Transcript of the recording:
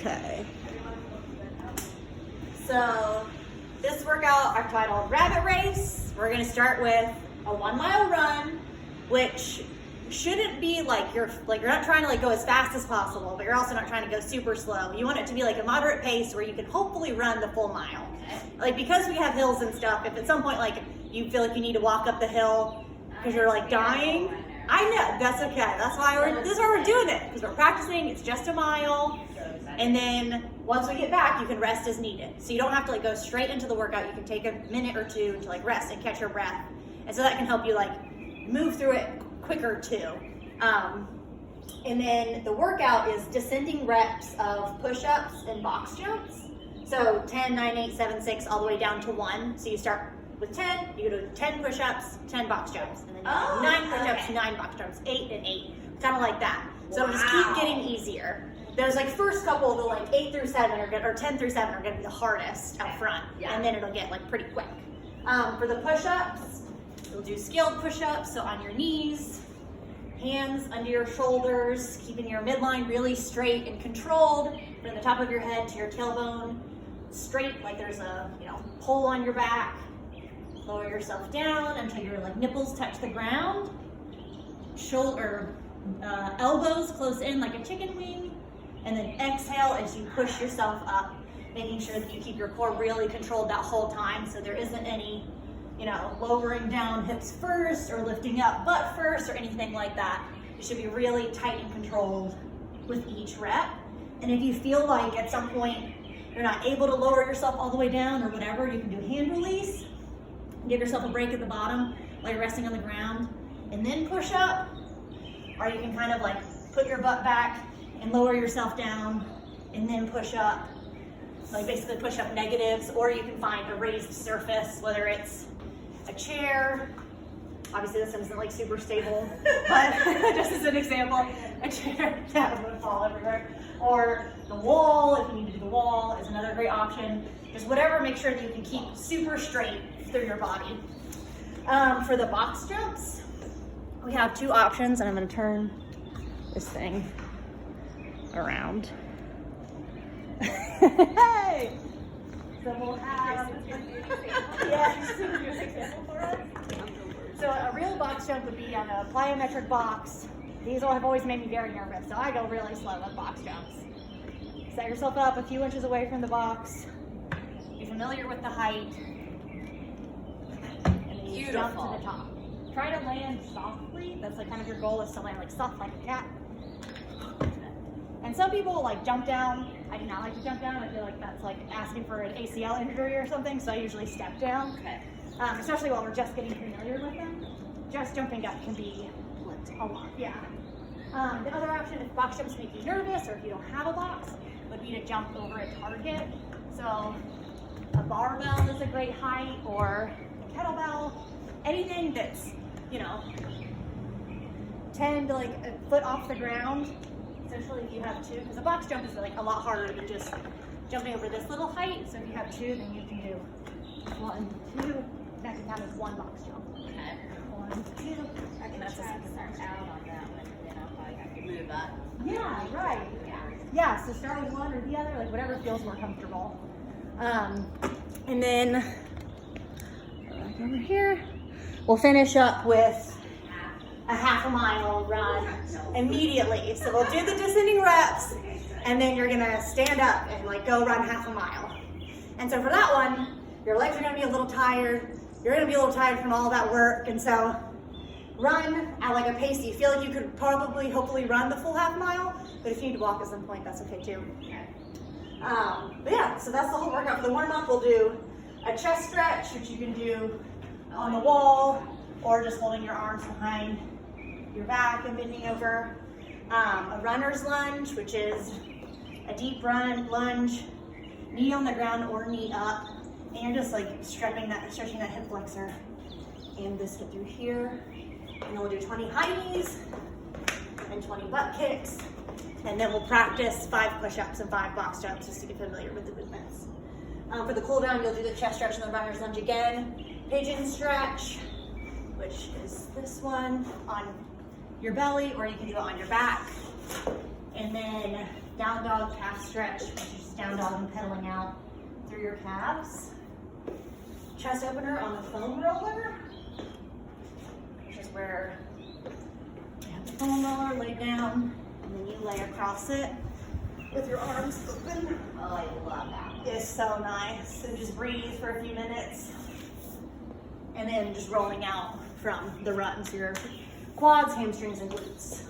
Okay. So this workout I've titled Rabbit Race. We're gonna start with a 1 mile run, which shouldn't be like you're not trying to like go as fast as possible, but you're also not trying to go super slow. You want it to be like a moderate pace where you can hopefully run the full mile. Like because we have hills and stuff, if at some point like you feel like you need to walk up the hill because you're like dying, I know, that's okay. That's why this is why we're doing it, because we're practicing. It's just a mile. And then once we get back, you can rest as needed. So you don't have to like go straight into the workout. You can take a minute or two to like rest and catch your breath. And so that can help you like move through it quicker too. And then the workout is descending reps of push-ups and box jumps. So 10, 9, 8, 7, 6, all the way down to 1. So you start with 10, you go to 10 push-ups, 10 box jumps, and then 9 push-ups, 9 box jumps, 8 and 8, kind of like that. So it'll just keep getting easier. Those like first couple, the like 8 through 7 are good, or 10 through 7 are gonna be the hardest up front, and then it'll get like pretty quick. For the push-ups, you'll do scaled push-ups, so on your knees, hands under your shoulders, keeping your midline really straight and controlled, from the top of your head to your tailbone, straight like there's a pole on your back. Lower yourself down until your like nipples touch the ground. Elbows close in like a chicken wing, and then exhale as you push yourself up, making sure that you keep your core really controlled that whole time, so there isn't any lowering down hips first or lifting up butt first or anything like that. You should be really tight and controlled with each rep. And if you feel like at some point you're not able to lower yourself all the way down or whatever, you can do hand release. Give yourself a break at the bottom while you're resting on the ground, and then push up. Or you can kind of like put your butt back and lower yourself down and then push up. So like basically push up negatives, or you can find a raised surface, whether it's a chair. Obviously this one isn't like super stable, but just as an example, a chair that would fall everywhere. Or the wall, if you need to do the wall, is another great option. Just whatever, make sure that you can keep super straight through your body. For the box jumps, we have 2 options, and I'm going to turn this thing around. Hey! So we'll have, So a real box jump would be on a plyometric box. These have always made me very nervous, so I go really slow with box jumps. Set yourself up a few inches away from the box. Be familiar with the height. And then you jump to the top. Try to land softly. That's like kind of your goal, is to land like soft like a cat. And some people like jump down. I do not like to jump down. I feel like that's like asking for an ACL injury or something, so I usually step down. Okay. Especially while we're just getting familiar with them. Just jumping up can be a lot. Yeah. The other option, if box jumps make you nervous, or if you don't have a box, would be to jump over a target. So a barbell is a great height, or a kettlebell, anything that's 10 to like a foot off the ground. Especially if you have 2, because a box jump is like a lot harder than just jumping over this little height. So if you have 2, then you can do 1, 2. That can count as 1 box jump. Okay. 1, 2. I can try to start out on that one, and then I'll probably have to move up. Yeah, right. Yeah, so start with one or the other, like whatever feels more comfortable. And then back over here, we'll finish up with a half a mile run immediately. So we'll do the descending reps, and then you're gonna stand up and like go run half a mile. And so for that one, your legs are gonna be a little tired. You're gonna be a little tired from all that work, and so run at like a pace you feel like you could probably, hopefully run the full half mile, but if you need to walk at some point, that's okay too. But yeah, so that's the whole workout. For the warm-up, we'll do a chest stretch, which you can do on the wall, or just holding your arms behind your back and bending over. A runner's lunge, which is a deep lunge, knee on the ground or knee up, and you're just like stretching that hip flexor and this hip through here. And then we'll do 20 high knees and 20 butt kicks, and then we'll practice 5 push-ups and 5 box jumps just to get familiar with the movements. For the cool down, you'll do the chest stretch and the runner's lunge again. Pigeon stretch, which is this one on your belly, or you can do it on your back. And then down down dog calf stretch, which is just down dog and pedaling out through your calves. Chest opener on the foam roller, which is where you have the foam roller laid down, and then you lay across it with your arms open. Oh, I love that. It's so nice. So just breathe for a few minutes, and then just rolling out from the runs, your quads, hamstrings, and glutes.